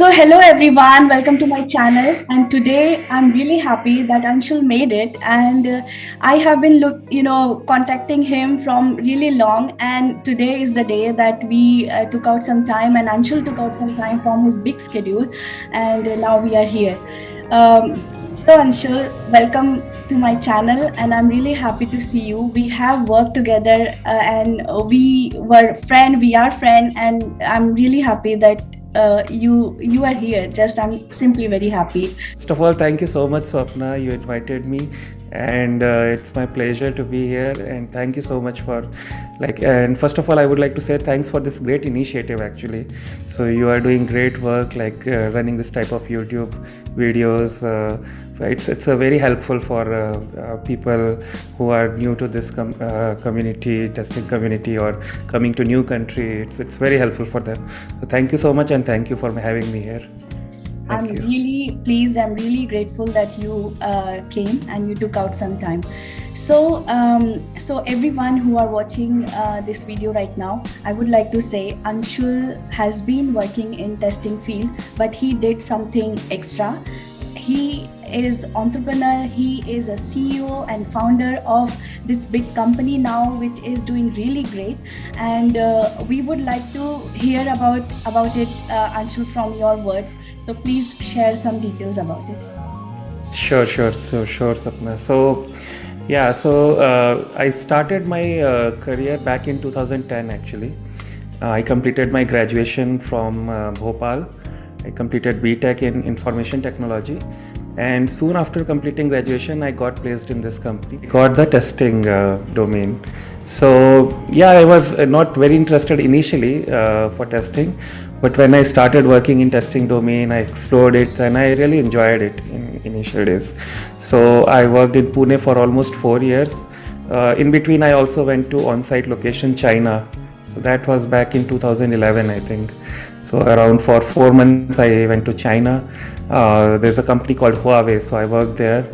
So hello everyone, welcome to my channel. And today I'm really happy that Anshul made it. And I have been contacting him from really long. And today is the day that we took out some time, and Anshul took out some time from his big schedule. And now we are here. So Anshul, welcome to my channel, and I'm really happy to see you. We have worked together, and we are friend, and I'm really happy that you are here. I'm simply very happy. First of all, thank you so much, Swapna. You invited me, and it's my pleasure to be here. And thank you so much for And first of all, I would like to say thanks for this great initiative. Actually, so you are doing great work, running this type of YouTube videos. It's a very helpful for people who are new to this testing community, or coming to new country. It's very helpful for them. So thank you so much, and thank you for having me here. I'm really pleased. I'm really grateful that you came and you took out some time. So everyone who are watching this video right now, I would like to say Anshul has been working in testing field, but he did something extra. He is entrepreneur. He is a CEO and founder of this big company now, which is doing really great. And we would like to hear about it, Anshul, from your words. So please share some details about it. Sure, Sapna. I started my career back in 2010. Actually, I completed my graduation from Bhopal. I completed BTech in Information Technology, and soon after completing graduation, I got placed in this company. Got the testing domain. So I was not very interested initially for testing, but when I started working in testing domain, I explored it and I really enjoyed it in initial days. So I worked in Pune for almost 4 years. In between, I also went to on-site location China. So that was back in 2011, I think. So around for 4 months, I went to China. There's a company called Huawei, so I worked there,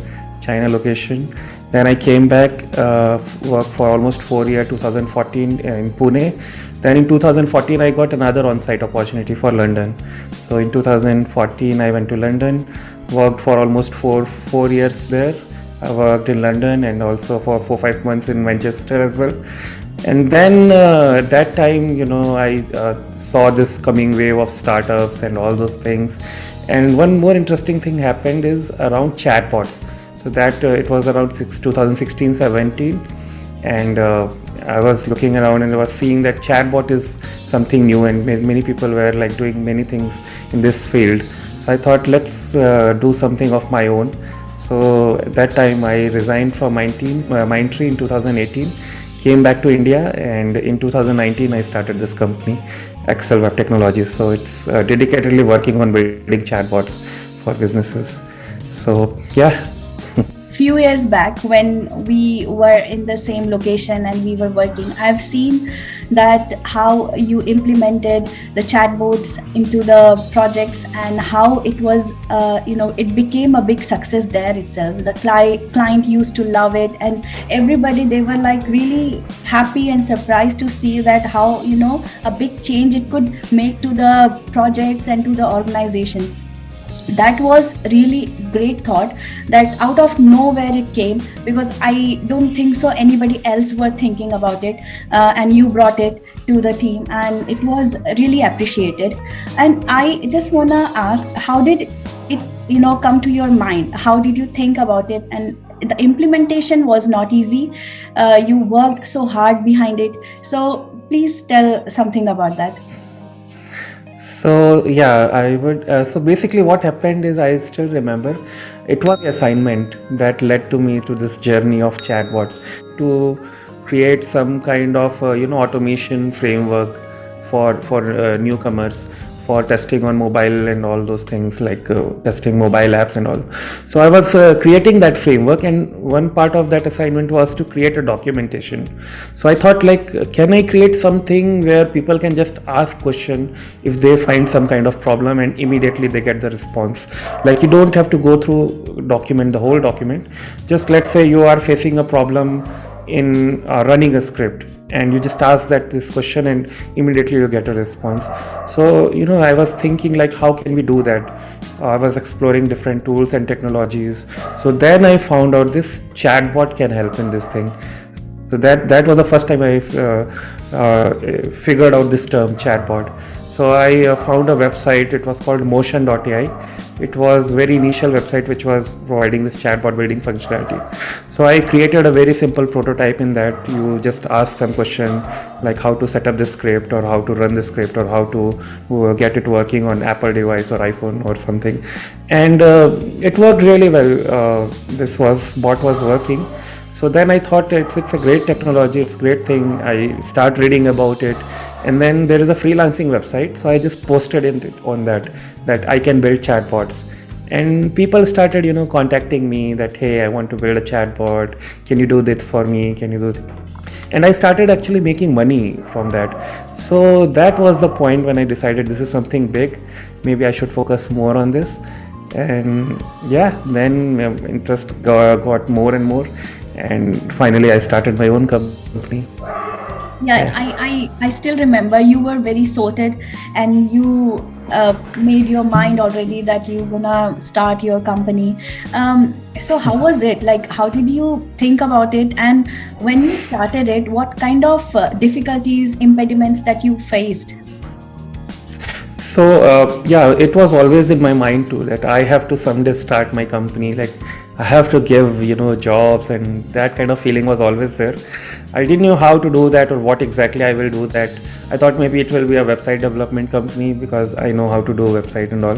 China location. Then I came back, worked for almost 4 years, 2014 in Pune. Then in 2014, I got another on-site opportunity for London. So in 2014, I went to London, worked for almost four years there. I worked in London and also for 4-5 months in Manchester as well. And then at that time, I saw this coming wave of startups and all those things. And one more interesting thing happened is around chatbots. So that it was around 2016-17, and I was looking around and I was seeing that chatbot is something new, and many people were doing many things in this field. So I thought, let's do something of my own. So at that time, I resigned from Mindtree in 2018, came back to India, and in 2019, I started this company, AXLEWEB Technologies. So it's dedicatedly working on building chatbots for businesses. So few years back, when we were in the same location and we were working, I've seen that how you implemented the chatbots into the projects, and how it was it became a big success there itself. The client used to love it, and everybody, they were really happy and surprised to see that how a big change it could make to the projects and to the organization. That was really great thought, that out of nowhere it came, because I don't think so anybody else were thinking about it, and you brought it to the team, and it was really appreciated. And I just want to ask, how did it come to your mind? How did you think about it? And the implementation was not easy. You worked so hard behind it. So please tell something about that. So I would. So basically, what happened is, I still remember, it was the assignment that led to me to this journey of chatbots, to create some kind of automation framework for newcomers, for testing on mobile and all those things, testing mobile apps and all. So I was creating that framework, and one part of that assignment was to create a documentation. So I thought, can I create something where people can just ask question if they find some kind of problem, and immediately they get the response. You don't have to go through the whole document. Just let's say you are facing a problem in running a script, and you just ask that this question and immediately you get a response. So I was thinking like, how can we do that? I was exploring different tools and technologies. So then I found out this chatbot can help in this thing. So that was the first time I figured out this term chatbot. So I found a website. It was called motion.ai. It was very initial website which was providing this chatbot building functionality. So I created a very simple prototype in that you just ask some question like how to set up the script, or how to run the script, or how to get it working on Apple device or iPhone or something. And it worked really well. This bot was working. So then I thought it's a great technology, it's a great thing. I start reading about it, and then there is a freelancing website. So I just posted it on that I can build chatbots, and people started contacting me that, hey, I want to build a chatbot. Can you do this for me? Can you do this? And I started actually making money from that. So that was the point when I decided this is something big. Maybe I should focus more on this. And then interest got more and more, and finally I started my own company. I still remember you were very sorted, and you made your mind already that you're gonna start your company. So how was it? Like, how did you think about it? And when you started it, what kind of difficulties, impediments that you faced? So it was always in my mind too that I have to someday start my company. Like, I have to give jobs, and that kind of feeling was always there. I didn't know how to do that or what exactly I will do that. I thought maybe it will be a website development company because I know how to do a website and all.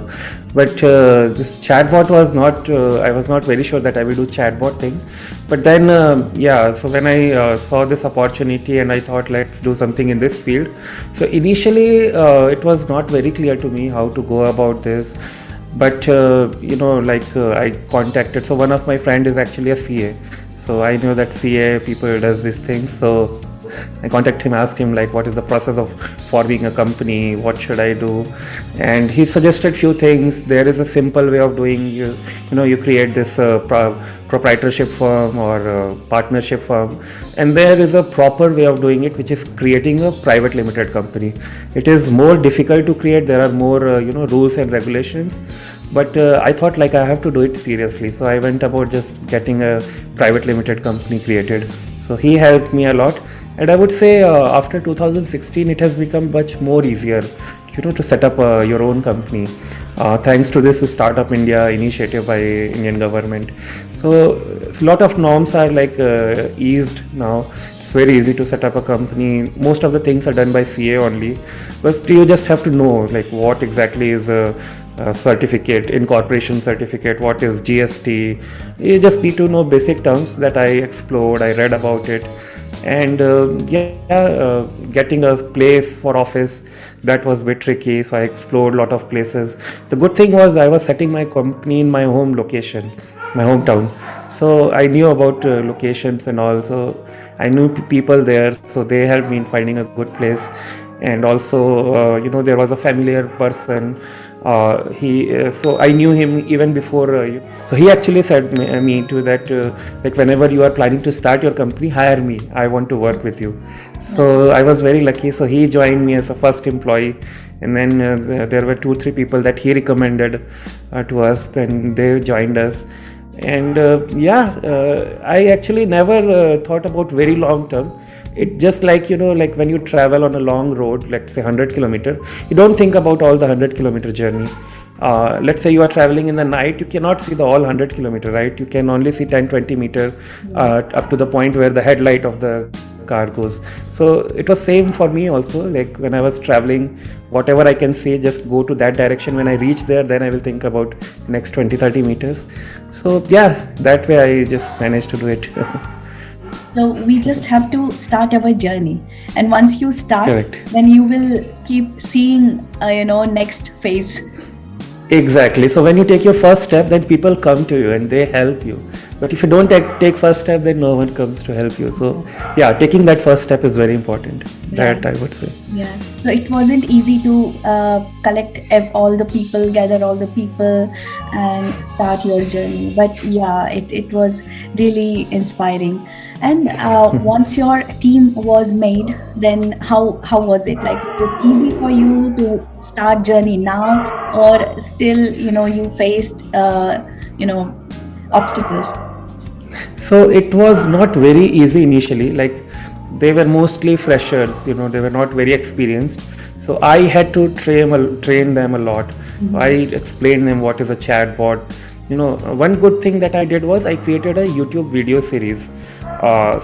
But this chatbot was not, I was not very sure that I will do chatbot thing. But then, so when I saw this opportunity and I thought, let's do something in this field. So initially, it was not very clear to me how to go about this. But I contacted, so one of my friend is actually a CA, so I know that CA people does these things. So I contacted him, asked him like, what is the process of forming a company, what should I do? And he suggested few things. There is a simple way of doing, you create this proprietorship firm or partnership firm, and there is a proper way of doing it, which is creating a private limited company. It is more difficult to create. There are more rules and regulations, but I thought like I have to do it seriously. So I went about just getting a private limited company created. So he helped me a lot. And I would say after 2016, it has become much more easier, to set up your own company, thanks to this Startup India initiative by Indian government. So a lot of norms are like eased now. It's very easy to set up a company. Most of the things are done by CA only, but you just have to know like what exactly is a certificate, incorporation certificate, what is GST. You just need to know basic terms that I explored, I read about it. And getting a place for office, that was a bit tricky. So I explored a lot of places. The good thing was I was setting my company in my home location, my hometown. So I knew about locations and all. So I knew people there. So they helped me in finding a good place. And also, there was a familiar person. So I knew him even before. So he actually said me to that, like whenever you are planning to start your company, hire me. I want to work with you. So I was very lucky. So he joined me as a first employee, and then there were 2-3 people that he recommended to us. Then they joined us. And I actually never thought about very long term. It just like, like when you travel on a long road, let's say 100 kilometer, you don't think about all the 100 kilometer journey. Let's say you are traveling in the night, you cannot see the all 100 kilometer, right? You can only see 10-20 meter up to the point where the headlight of the car goes. So it was same for me also. Like when I was traveling, whatever I can see, just go to that direction. When I reach there, then I will think about next 20-30 meters. So that way I just managed to do it. So we just have to start our journey, and once you start, Correct. Then you will keep seeing next phase. Exactly. So when you take your first step, then people come to you and they help you. But if you don't take first step, then no one comes to help you. So taking that first step is very important. That I would say. Yeah. So it wasn't easy to collect all the people, gather all the people, and start your journey. But it was really inspiring. And once your team was made, then how was it? Like, is it easy for you to start journey now, or still, you faced, obstacles? So it was not very easy initially. Like, they were mostly freshers, they were not very experienced. So I had to train them a lot. I explained them what is a chatbot. One good thing that I did was I created a YouTube video series.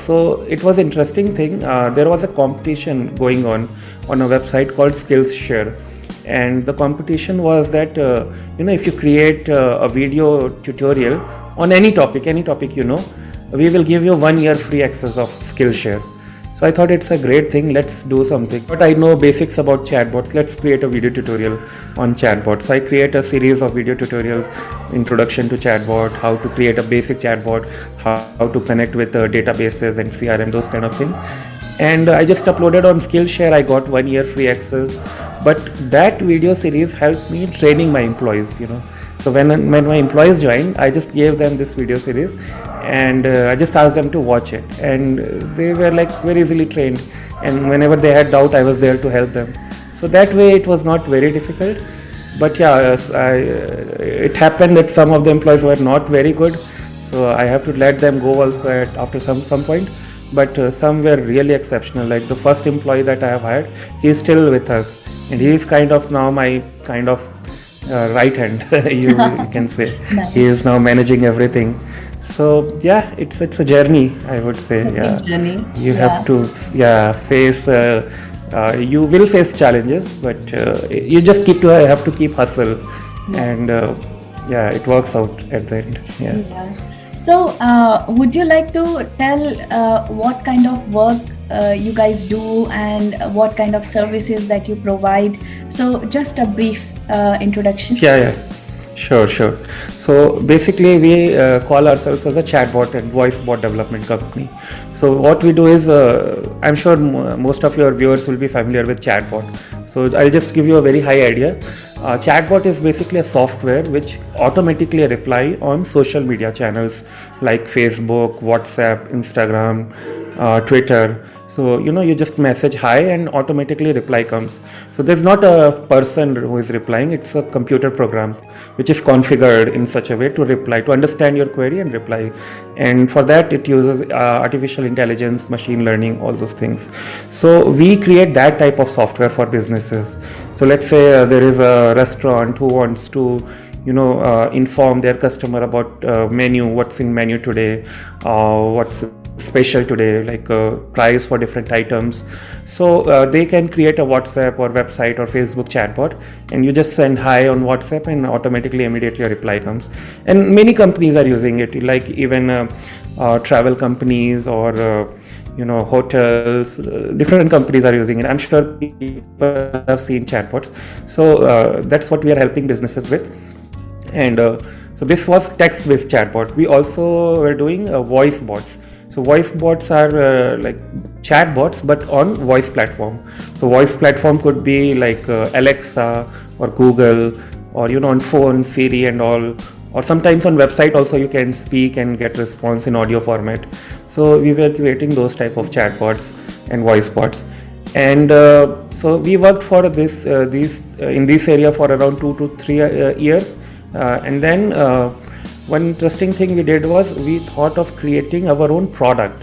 So it was interesting thing. There was a competition going on a website called Skillshare, and the competition was that if you create a video tutorial on any topic, we will give you 1 year free access of Skillshare. So I thought it's a great thing, let's do something. But I know basics about chatbots, let's create a video tutorial on chatbot. So I create a series of video tutorials, introduction to chatbot, how to create a basic chatbot, how to connect with databases and CRM, those kind of things. And I just uploaded on Skillshare. I got 1 year free access. But that video series helped me training my employees, So when my employees joined, I just gave them this video series, and I just asked them to watch it, and they were like very easily trained, and whenever they had doubt, I was there to help them. So that way it was not very difficult. But yeah, it happened that some of the employees were not very good, so I have to let them go also after some point. But some were really exceptional. Like the first employee that I have hired, he is still with us, and he is kind of now my kind of right hand, you can say. Nice. He is now managing everything. So yeah, it's a journey, I would say. Yeah, journey. You have to face. You will face challenges, but you just have to keep hustle, and it works out at the end. Yeah. So, would you like to tell what kind of work you guys do and what kind of services that you provide? So, just a brief introduction. Yeah. Sure. So basically, we call ourselves as a chatbot and voice bot development company. So what we do is, I'm sure most of your viewers will be familiar with chatbot. So I'll just give you a very high idea. Chatbot is basically a software which automatically reply on social media channels like Facebook, WhatsApp, Instagram, Twitter. So you just message hi and automatically reply comes. So there's not a person who is replying, it's a computer program which is configured in such a way to reply, to understand your query and reply. And for that it uses artificial intelligence, machine learning, all those things. So we create that type of software for businesses. So let's say there is a restaurant who wants to inform their customer about menu, what's in menu today, what's special today, like price for different items. So they can create a WhatsApp or website or Facebook chatbot, and you just send hi on WhatsApp and automatically immediately a reply comes. And many companies are using it, like even travel companies or hotels, different companies are using it. I'm sure people have seen chatbots. So that's what we are helping businesses with. And so this was text-based chatbot. We also were doing voice bots. So voice bots are like chatbots but on voice platform. So voice platform could be like Alexa or Google, or on phone, Siri and all, or sometimes on website also you can speak and get response in audio format. So we were creating those type of chatbots and voice bots. And so we worked for this in this area for around 2 to 3 years, and then one interesting thing we did was we thought of creating our own product.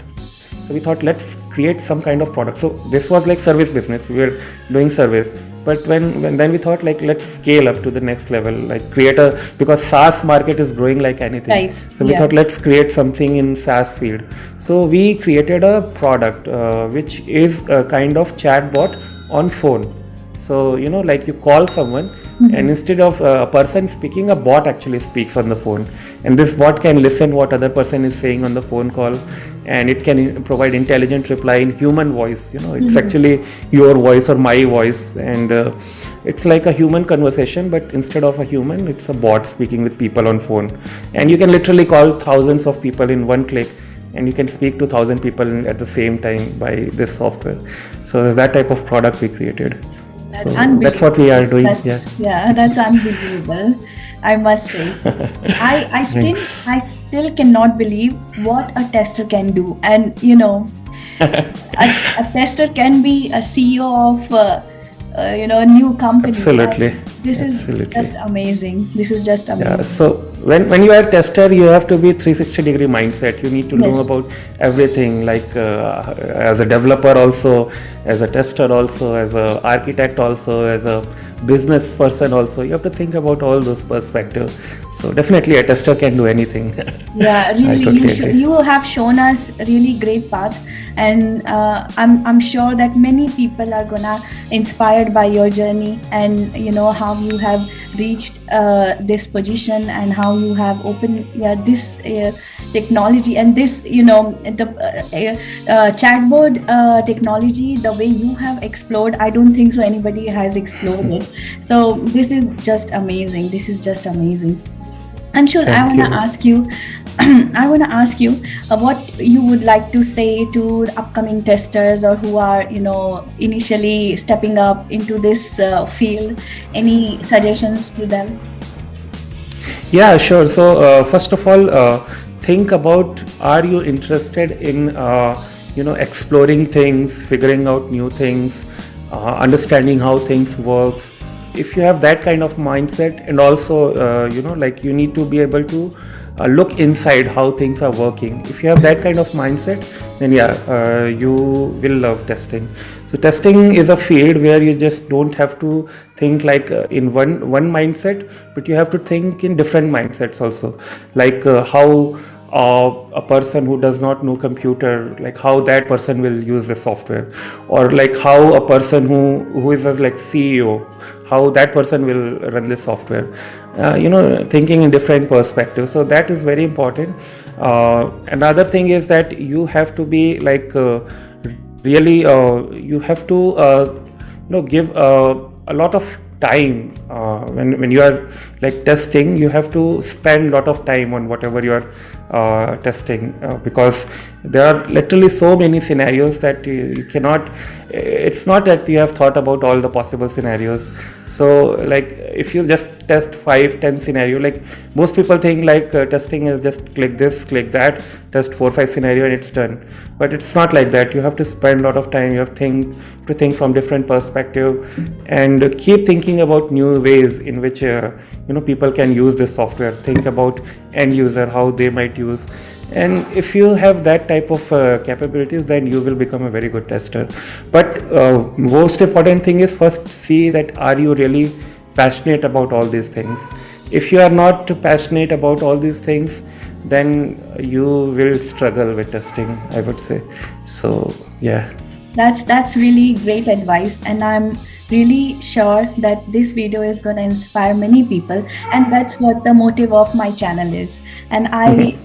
So we thought, let's create some kind of product. So this was like service business, we were doing service, but when then we thought, like, let's scale up to the next level, like because SaaS market is growing like anything. Right. So we thought, let's create something in SaaS field. So we created a product which is a kind of chatbot on phone. So like you call someone, and instead of a person speaking, a bot actually speaks on the phone, and this bot can listen what other person is saying on the phone call, and it can provide intelligent reply in human voice. It's actually your voice or my voice, and it's like a human conversation, but instead of a human, it's a bot speaking with people on phone. And you can literally call thousands of people in one click, and you can speak to 1,000 people at the same time by this software. So that type of product we created. So that's what we are doing. That's unbelievable. I must say. I still Thanks. I still cannot believe what a tester can do. And a tester can be a CEO of a new company. Absolutely. And this is Absolutely. just amazing. This is just Yeah. amazing. So when you are a tester, you have to be 360-degree mindset. You need to know Yes. about everything, like as a developer also, as a tester also, as a architect also, as a business person also. You have to think about all those perspectives. So definitely a tester can do anything. Yeah, I really, totally agree. you have shown us really great path, and I'm sure that many people are gonna inspired by your journey, and how you have reached this position, and how you have opened this technology, and this the chatbot technology, the way you have explored. I don't think so anybody has explored it. So this is just amazing. This is just amazing. Anshul, I Thank want to you. ask you, I want to ask you what you would like to say to the upcoming testers, or who are, initially stepping up into this field. Any suggestions to them? Yeah, sure. So first of all, think about, are you interested in exploring things, figuring out new things, understanding how things works. If you have that kind of mindset, and also like you need to be able to look inside how things are working. If you have that kind of mindset, then you will love testing. So testing is a field where you just don't have to think like in one mindset, but you have to think in different mindsets also, like how a person who does not know computer, like how that person will use the software, or like how a person who is a like CEO, how that person will run the software. Thinking in different perspectives, so that is very important. Another thing is that you have to be like really you have to give a lot of time. When you are like testing, you have to spend a lot of time on whatever you are testing, because there are literally so many scenarios that you cannot, it's not that you have thought about all the possible scenarios. So like if you just test 5-10 scenario, like most people think like testing is just click this, click that, test 4-5 scenario and it's done. But it's not like that. You have to spend a lot of time. You have to think from different perspective, and keep thinking about new ways in which people can use this software. Think about end user, how they might use. And if you have that type of capabilities, then you will become a very good tester. But most important thing is first see that are you really passionate about all these things. If you are not passionate about all these things, then you will struggle with testing, I would say. So yeah. That's really great advice, and I'm really sure that this video is going to inspire many people, and that's what the motive of my channel is. And I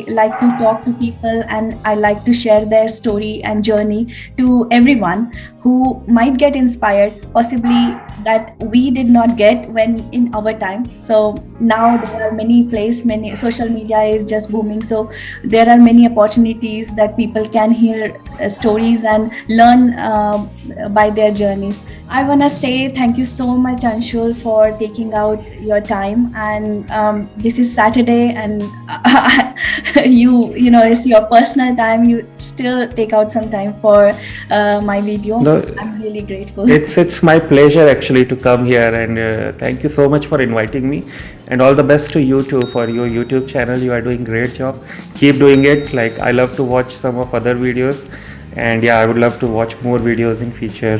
like to talk to people, and I like to share their story and journey to everyone who might get inspired, possibly that we did not get when in our time. So now there are many places, many social media is just booming, so there are many opportunities that people can hear stories and learn by their journeys. I want to say thank you so much, Anshul, for taking out your time. And this is Saturday, and it's your personal time. You still take out some time for my video. No, I'm really grateful. it's my pleasure actually to come here, and thank you so much for inviting me, and all the best to you too for your YouTube channel. You are doing great job. Keep doing it. Like I love to watch some of other videos, and yeah, I would love to watch more videos in future.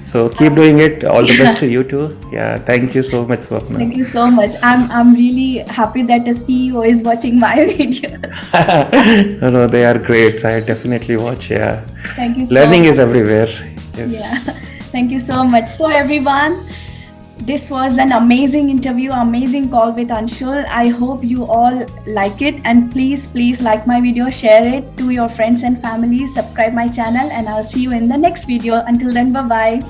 So keep doing it. All the best to you too. Yeah, thank you so much, Swapna. Thank you so much. I'm really happy that a CEO is watching my videos. No, they are great. I definitely watch. Yeah, Thank you so learning much. is everywhere. Yes. Yeah, thank you so much. So everyone, this was an amazing interview, amazing call with Anshul. I hope you all like it, and please like my video, share it to your friends and family, subscribe my channel, and I'll see you in the next video. Until then, bye bye.